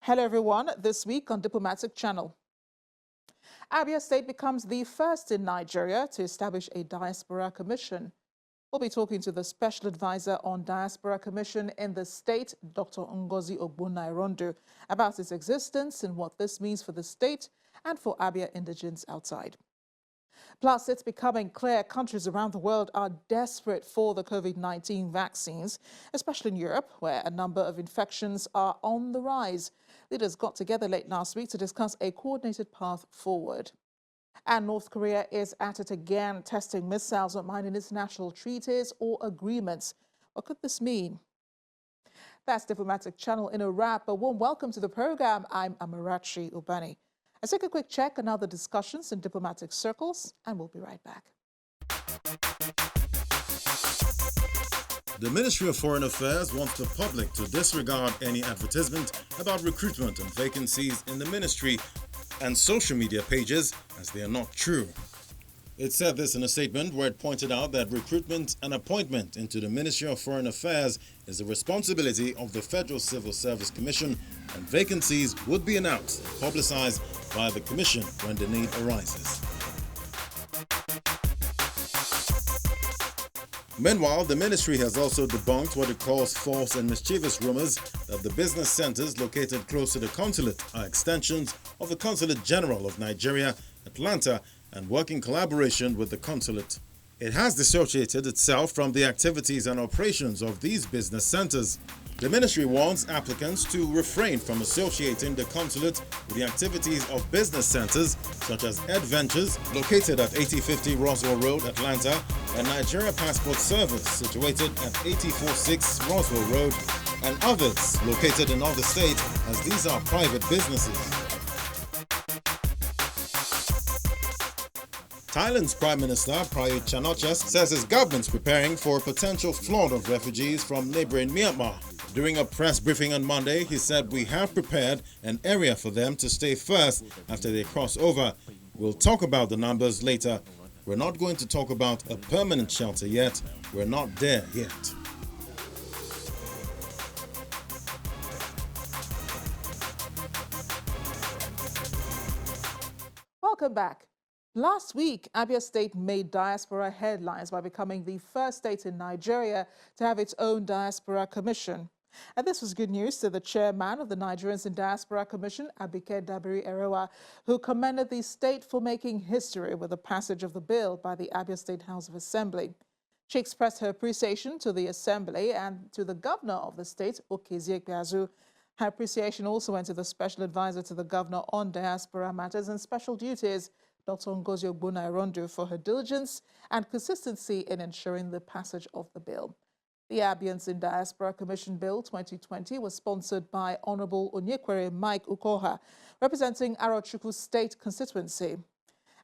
Hello everyone, this week on Diplomatic Channel. Abia State becomes the first in Nigeria to establish a diaspora commission. We'll be talking to the Special Advisor on Diaspora Commission in the state, Dr. Ngozi Ogbonnairondu, about its existence and what this means for the state and for Abia indigents outside. Plus, it's becoming clear countries around the world are desperate for the COVID-19 vaccines, especially in Europe, where a number of infections are on the rise. Leaders got together late last week to discuss a coordinated path forward. And North Korea is at it again, testing missiles not minding international treaties or agreements. What could this mean? That's Diplomatic Channel in a wrap. A warm welcome to the program. I'm Amarachi Ubani. Let's take a quick check on other discussions in diplomatic circles, and we'll be right back. The Ministry of Foreign Affairs wants the public to disregard any advertisement about recruitment and vacancies in the ministry and social media pages, as they are not true. It said this in a statement where it pointed out that recruitment and appointment into the Ministry of Foreign Affairs is the responsibility of the Federal Civil Service Commission, and vacancies would be announced and publicized by the Commission when the need arises. Meanwhile, the ministry has also debunked what it calls false and mischievous rumors that the business centers located close to the consulate are extensions of the Consulate General of Nigeria, Atlanta, and work in collaboration with the consulate. It has dissociated itself from the activities and operations of these business centers. The ministry warns applicants to refrain from associating the consulate with the activities of business centers such as Ed Ventures, located at 8050 Roswell Road, Atlanta, and Nigeria Passport Service, situated at 8046 Roswell Road, and others located in other states, as these are private businesses. Thailand's Prime Minister Prayut Chan-o-cha says his government's preparing for a potential flood of refugees from neighboring Myanmar. During a press briefing on Monday, he said, "We have prepared an area for them to stay first after they cross over. We'll talk about the numbers later. We're not going to talk about a permanent shelter yet. We're not there yet." Welcome back. Last week, Abia State made diaspora headlines by becoming the first state in Nigeria to have its own diaspora commission. And this was good news to the chairman of the Nigerians in Diaspora Commission, Abike Dabiri-Erewa, who commended the state for making history with the passage of the bill by the Abia State House of Assembly. She expressed her appreciation to the Assembly and to the governor of the state, Okezie Ikpeazu. Her appreciation also went to the special advisor to the governor on diaspora matters and special duties, Dr. Ngozi Ogbonnairondu, for her diligence and consistency in ensuring the passage of the bill. The Abians in Diaspora Commission Bill 2020 was sponsored by Honorable Onyekwere Mike Ukoha, representing Arochukwu State constituency,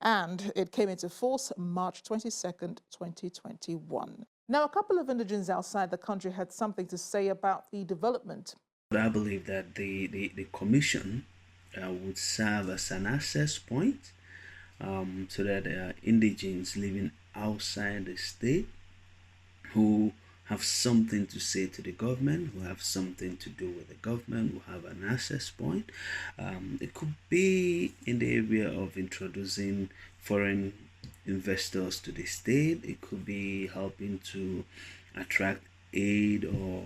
and it came into force March 22nd, 2021. Now, a couple of indigents outside the country had something to say about the development. I believe that the commission would serve as an access point so that indigents living outside the state who have something to say to the government, who have something to do with the government, who have an access point. It could be in the area of introducing foreign investors to the state. It could be helping to attract aid or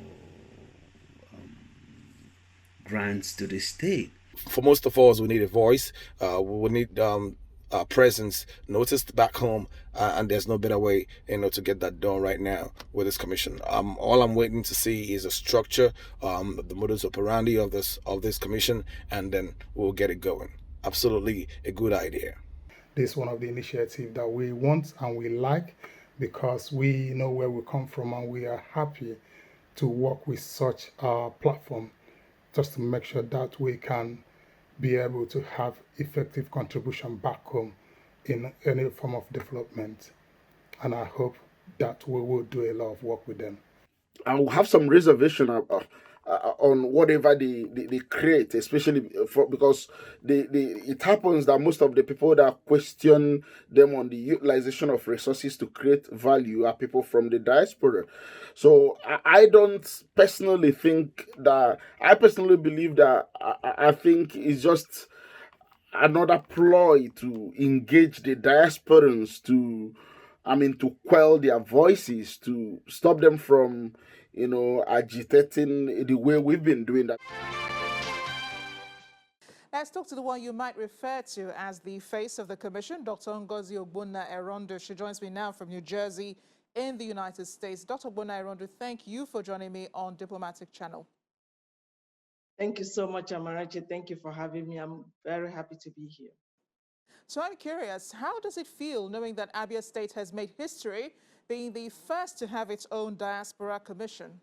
grants to the state. For most of us, we need a voice. We need presence noticed back home, and there's no better way, to get that done right now with this commission. All I'm waiting to see is a structure, the modus operandi of this commission, and then we'll get it going. Absolutely a good idea. This is one of the initiatives that we want and we like, because we know where we come from and we are happy to work with such a platform, just to make sure that we can be able to have effective contribution back home in any form of development. And I hope that we will do a lot of work with them. I will have some reservation on whatever they create, especially because it happens that most of the people that question them on the utilization of resources to create value are people from the diaspora. So I don't personally think that. I personally believe that I think it's just another ploy to engage the diasporans to, I mean, to quell their voices, to stop them from, agitating the way we've been doing that. Let's talk to the one you might refer to as the face of the commission, Dr. Ngozi Ogbonna-Erondu. She joins me now from New Jersey in the United States. Dr. Ogbonna-Erondu, thank you for joining me on Diplomatic Channel. Thank you so much, Amarachi. Thank you for having me. I'm very happy to be here. So I'm curious, how does it feel knowing that Abia State has made history being the first to have its own diaspora commission?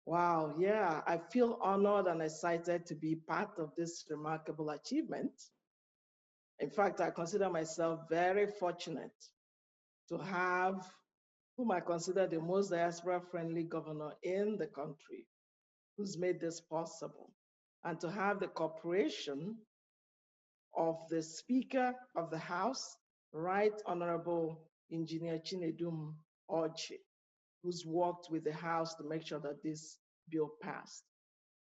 Wow, yeah, I feel honored and excited to be part of this remarkable achievement. In fact, I consider myself very fortunate to have whom I consider the most diaspora-friendly governor in the country who's made this possible, and to have the cooperation of the Speaker of the House, Right Honorable Engineer Chinedum Orji, who's worked with the House to make sure that this bill passed.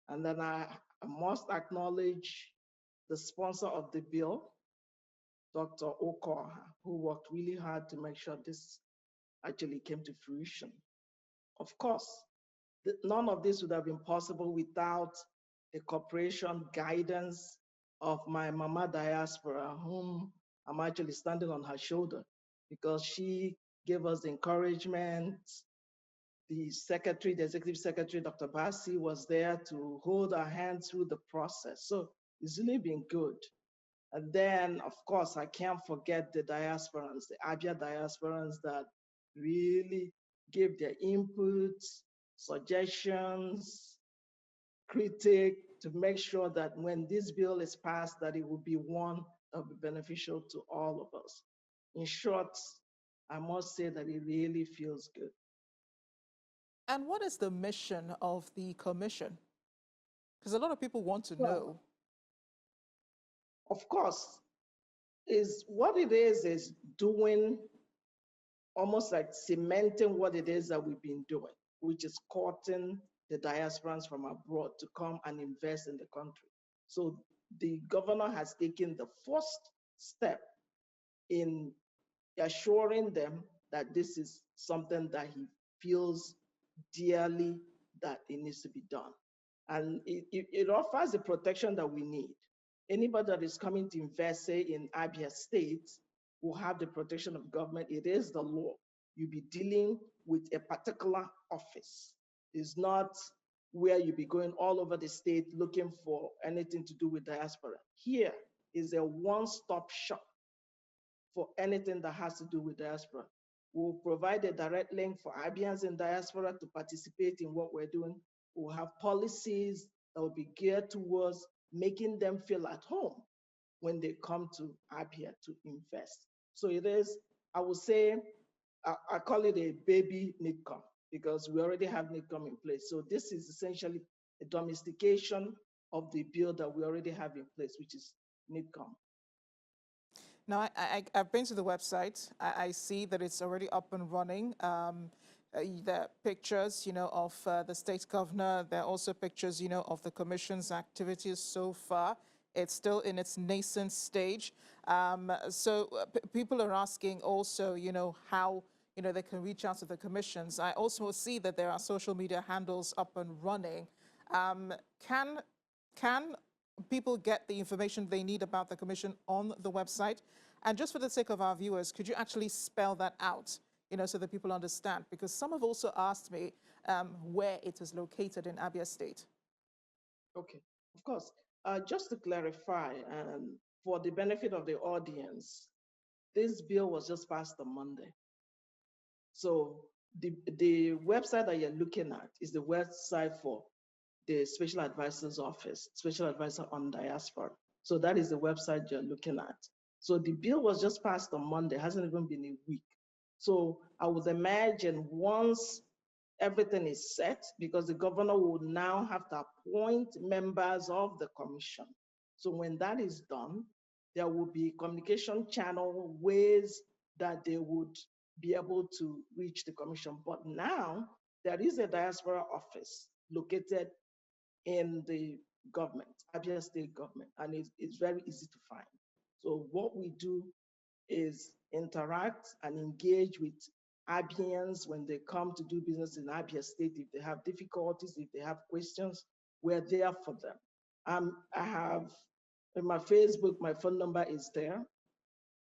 And then I must acknowledge the sponsor of the bill, Dr. Okoha, who worked really hard to make sure this actually came to fruition. Of course, none of this would have been possible without the cooperation, guidance of my mama diaspora, whom I'm actually standing on her shoulder, because she gave us the encouragement. The secretary, the executive secretary, Dr. Bassi, was there to hold our hand through the process. So it's really been good. And then, of course, I can't forget the diasporans, the Abia diasporans that really gave their inputs, suggestions, critique to make sure that when this bill is passed, that it will be one that will be beneficial to all of us. In short, I must say that it really feels good. And what is the mission of the commission? Because a lot of people want to Well, know. of course, is what it is doing almost like cementing what it is that we've been doing, which is courting the diasporans from abroad to come and invest in the country. So the governor has taken the first step in assuring them that this is something that he feels dearly that it needs to be done. And it offers the protection that we need. Anybody that is coming to invest, say, in Abia State, will have the protection of government. It is the law. You'll be dealing with a particular office. It's not where you'll be going all over the state looking for anything to do with diaspora. Here is a one-stop shop for anything that has to do with diaspora. We'll provide a direct link for Abians in diaspora to participate in what we're doing. We'll have policies that will be geared towards making them feel at home when they come to Abia to invest. So it is, I would say, I call it a baby NITCOM because we already have NITCOM in place. So this is essentially a domestication of the bill that we already have in place, which is NITCOM. Now, I've been to the website. I see that it's already up and running. There are pictures, of the state governor. There are also pictures, of the commission's activities so far. It's still in its nascent stage. So people are asking also, how, they can reach out to the commissions. I also see that there are social media handles up and running. Can people get the information they need about the commission on the website? And just for the sake of our viewers, could you actually spell that out, so that people understand? Because some have also asked me where it is located in Abia State. Okay, of course. Just to clarify, for the benefit of the audience, this bill was just passed on Monday. So the website that you're looking at is the website for the Special Advisor's Office, Special Advisor on Diaspora. So that is the website you're looking at. So the bill was just passed on Monday, hasn't even been a week. So I would imagine once everything is set because the governor will now have to appoint members of the commission. So when that is done, there will be communication channel ways that they would be able to reach the commission. But now there is a diaspora office located in the government, Abia State government, and it's very easy to find. So what we do is interact and engage with Abians when they come to do business in Abia State. If they have difficulties, if they have questions, we're there for them. I have in my Facebook, my phone number is there.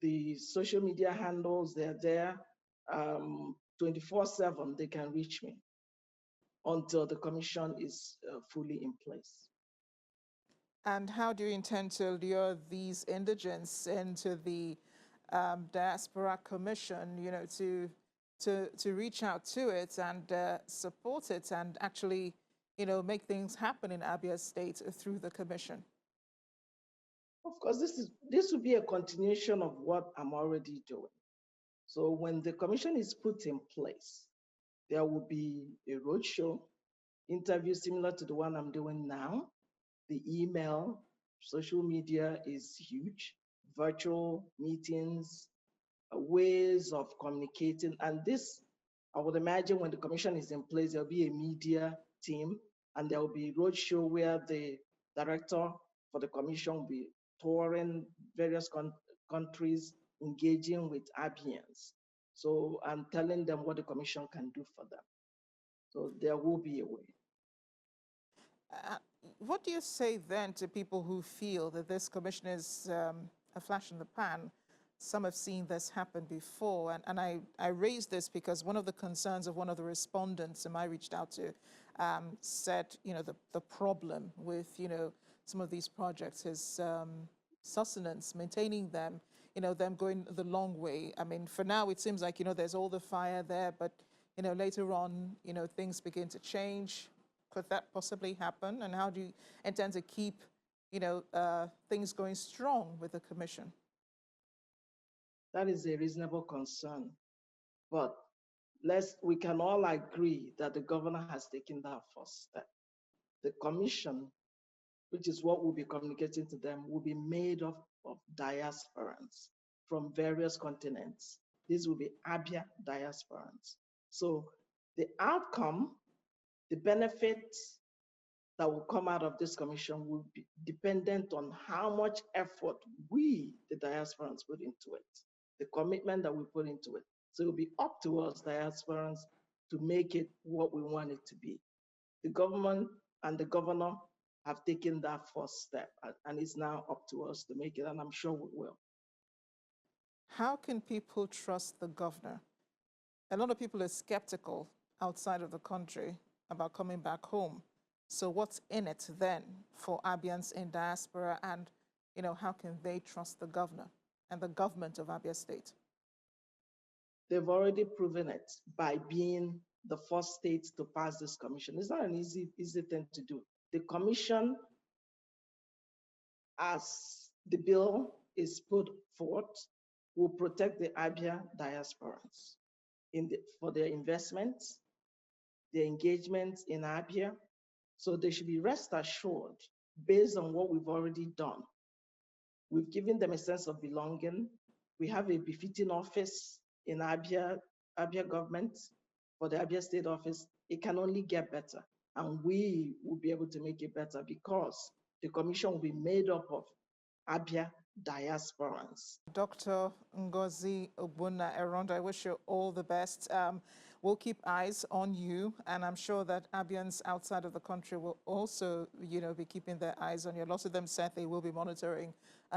The social media handles, they're there. 24/7, they can reach me until the commission is fully in place. And how do you intend to lure these indigents into the diaspora commission, you know, to reach out to it and support it and actually, you know, make things happen in Abia State through the commission? Of course, this will be a continuation of what I'm already doing. So when the commission is put in place, there will be a roadshow, interview similar to the one I'm doing now. The email, social media is huge, virtual meetings, ways of communicating. And this, I would imagine when the commission is in place, there'll be a media team and there will be roadshow where the director for the commission will be touring various countries, engaging with Abians. So I'm telling them what the commission can do for them. So there will be a way. What do you say then to people who feel that this commission is a flash in the pan? Some have seen this happen before, and I raised this because one of the concerns of one of the respondents whom I reached out to said, you know, the problem with, you know, some of these projects is sustenance, maintaining them, you know, them going the long way. I mean, for now, it seems like, you know, there's all the fire there, but, you know, later on, you know, things begin to change. Could that possibly happen? And how do you intend to keep, you know, things going strong with the commission? That is a reasonable concern, but we can all agree that the governor has taken that first step. The commission, which is what we'll be communicating to them, will be made up of diasporans from various continents. These will be Abia diasporans. So the outcome, the benefits that will come out of this commission will be dependent on how much effort we, the diasporans, put into it, the commitment that we put into it. So it will be up to us, diasporans, to make it what we want it to be. The government and the governor have taken that first step, and it's now up to us to make it, and I'm sure we will. How can people trust the governor? A lot of people are skeptical outside of the country about coming back home. So what's in it then for Abians in diaspora, and, you know, how can they trust the governor and the government of Abia State? They've already proven it by being the first state to pass this commission. It's not an easy thing to do. The commission, as the bill is put forth, will protect the Abia diasporans for their investments, their engagements in Abia. So they should be rest assured based on what we've already done. We've given them a sense of belonging. We have a befitting office in Abia government for the Abia State office. It can only get better, and we will be able to make it better because the commission will be made up of Abia diasporans. Dr. Ngozi Ogbonna-Eronda, I wish you all the best. We'll keep eyes on you, and I'm sure that Abians outside of the country will also, you know, be keeping their eyes on you. A lot of them said they will be monitoring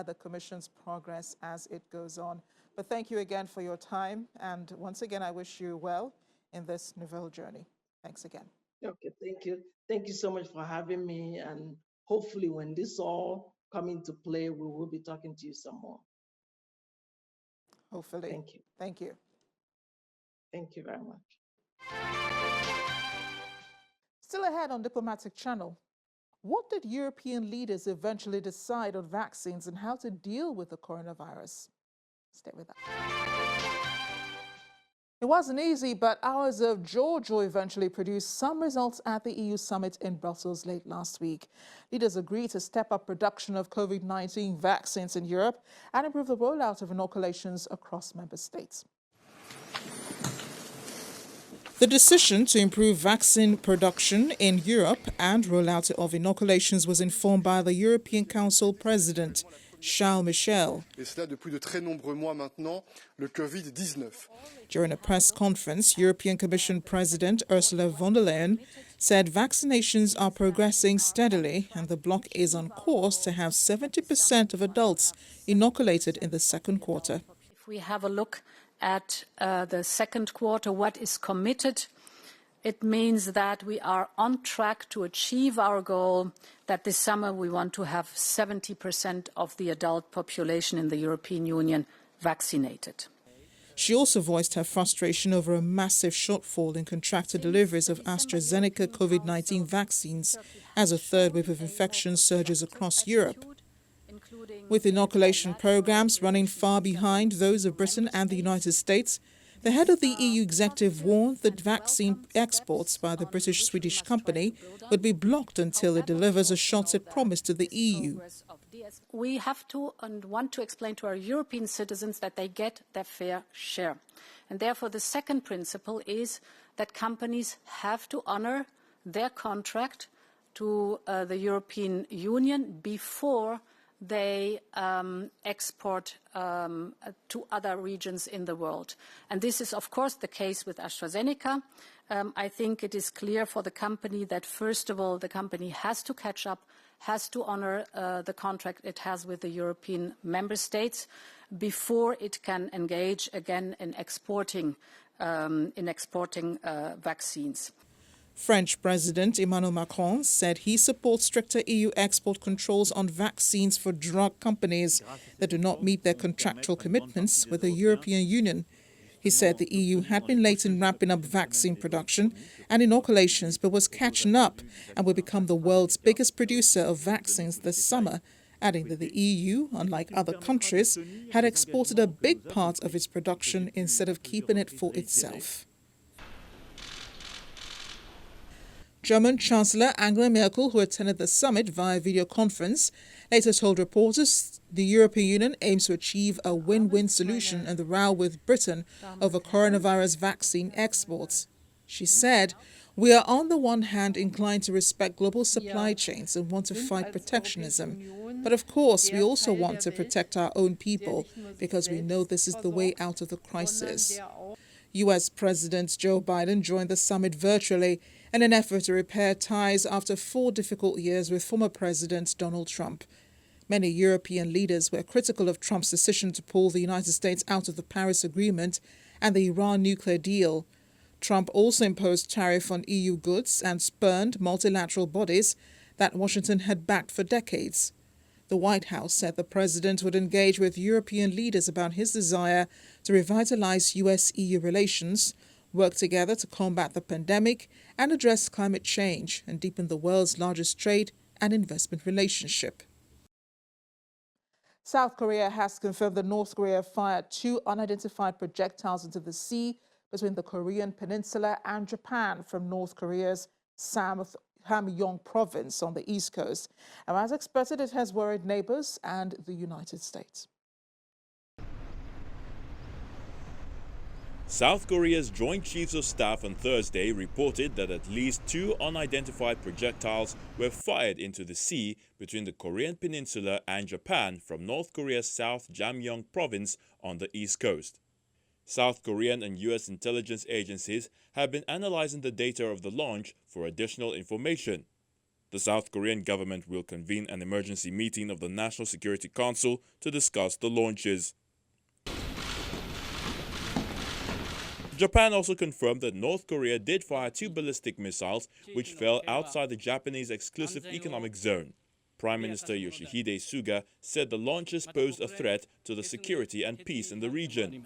the commission's progress as it goes on. But thank you again for your time, and once again, I wish you well in this nouvelle journey. Thanks again. Okay, thank you. Thank you so much for having me, and hopefully when this all come into play, we will be talking to you some more. Hopefully. Thank you. Thank you. Thank you very much. Still ahead on Diplomatic Channel, what did European leaders eventually decide on vaccines and how to deal with the coronavirus? Stay with us. It wasn't easy, but hours of jaw eventually produced some results at the EU summit in Brussels late last week. Leaders agreed to step up production of COVID-19 vaccines in Europe and improve the rollout of inoculations across member states. The decision to improve vaccine production in Europe and rollout of inoculations was informed by the European Council President, Charles Michel. During a press conference, European Commission President Ursula von der Leyen said vaccinations are progressing steadily and the bloc is on course to have 70% of adults inoculated in the second quarter. If we have a look at the second quarter, what is committed, it means that we are on track to achieve our goal that this summer we want to have 70% of the adult population in the European Union vaccinated. She also voiced her frustration over a massive shortfall in contracted deliveries of AstraZeneca COVID-19 vaccines as a third wave of infection surges across Europe. With inoculation programs running far behind those of Britain and the United States, the head of the EU executive warned that vaccine exports by the British-Swedish company would be blocked until it delivers a shot it promised to the EU. We have to and want to explain to our European citizens that they get their fair share. And therefore, the second principle is that companies have to honor their contract to the European Union before they export to other regions in the world. And this is, of course, the case with AstraZeneca. I think it is clear for the company that, first of all, the company has to catch up, has to honor the contract it has with the European member states before it can engage again in exporting vaccines. French President Emmanuel Macron said he supports stricter EU export controls on vaccines for drug companies that do not meet their contractual commitments with the European Union. He said the EU had been late in ramping up vaccine production and inoculations, but was catching up and will become the world's biggest producer of vaccines this summer, adding that the EU, unlike other countries, had exported a big part of its production instead of keeping it for itself. German Chancellor Angela Merkel, who attended the summit via video conference, later told reporters the European Union aims to achieve a win-win solution in the row with Britain over coronavirus vaccine exports. She said, "We are on the one hand inclined to respect global supply chains and want to fight protectionism. But of course, we also want to protect our own people because we know this is the way out of the crisis." U.S. President Joe Biden joined the summit virtually in an effort to repair ties after 4 difficult years with former President Donald Trump. Many European leaders were critical of Trump's decision to pull the United States out of the Paris Agreement and the Iran nuclear deal. Trump also imposed tariff on EU goods and spurned multilateral bodies that Washington had backed for decades. The White House said the president would engage with European leaders about his desire to revitalize U.S.-EU relations, work together to combat the pandemic and address climate change and deepen the world's largest trade and investment relationship. South Korea has confirmed that North Korea fired 2 unidentified projectiles into the sea between the Korean peninsula and Japan from North Korea's Hamgyong province on the East Coast. And as expected, it has worried neighbors and the United States. South Korea's Joint Chiefs of Staff on Thursday reported that at least 2 unidentified projectiles were fired into the sea between the Korean peninsula and Japan from North Korea's South Hamgyong province on the East Coast. South Korean and U.S. intelligence agencies have been analyzing the data of the launch for additional information. The South Korean government will convene an emergency meeting of the National Security Council to discuss the launches. Japan also confirmed that North Korea did fire 2 ballistic missiles which fell outside the Japanese exclusive economic zone. Prime Minister Yoshihide Suga said the launches posed a threat to the security and peace in the region.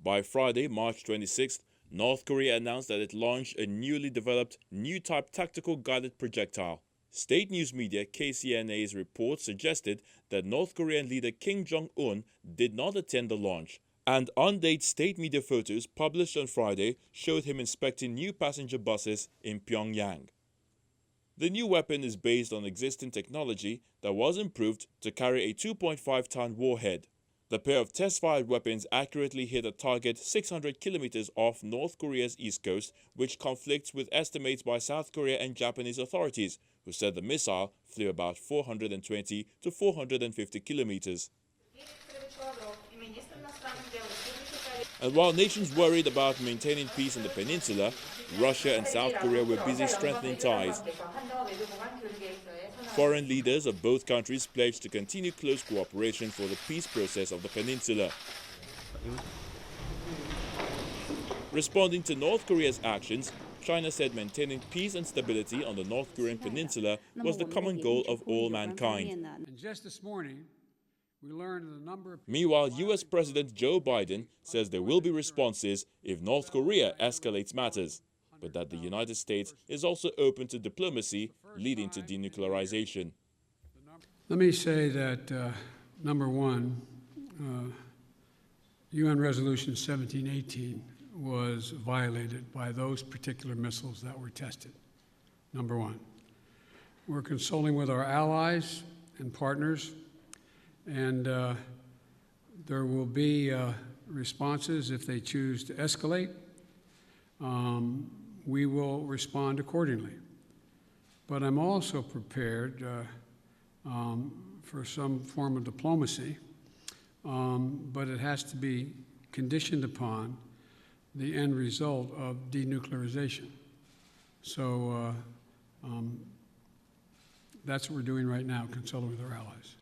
By Friday, March 26th, North Korea announced that it launched a newly developed new type tactical guided projectile. State news media KCNA's report suggested that North Korean leader Kim Jong-un did not attend the launch, and undated state media photos published on Friday showed him inspecting new passenger buses in Pyongyang. The new weapon is based on existing technology that was improved to carry a 2.5-ton warhead. The pair of test-fired weapons accurately hit a target 600 kilometers off North Korea's east coast, which conflicts with estimates by South Korea and Japanese authorities, who said the missile flew about 420 to 450 kilometers. And while nations worried about maintaining peace in the peninsula, Russia and South Korea were busy strengthening ties. Foreign leaders of both countries pledged to continue close cooperation for the peace process of the peninsula. Responding to North Korea's actions, China said maintaining peace and stability on the North Korean peninsula was the common goal of all mankind. And just this morning, we learned a number of... Meanwhile, U.S. President Joe Biden says there will be responses if North Korea escalates matters, but that the United States is also open to diplomacy leading to denuclearization. Let me say that, number one, UN Resolution 1718 was violated by those particular missiles that were tested, number one. We're consulting with our allies and partners, and there will be responses if they choose to escalate. We will respond accordingly. But I'm also prepared for some form of diplomacy, but it has to be conditioned upon the end result of denuclearization. So that's what we're doing right now, consulting with our allies.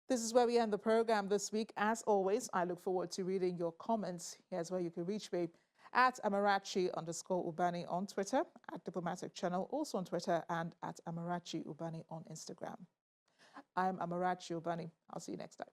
This is where we end the program this week. As always, I look forward to reading your comments. Here's where you can reach me at Amarachi_Ubani on Twitter, at Diplomatic Channel, also on Twitter, and at Amarachi Ubani on Instagram. I'm Amarachi Ubani. I'll see you next time.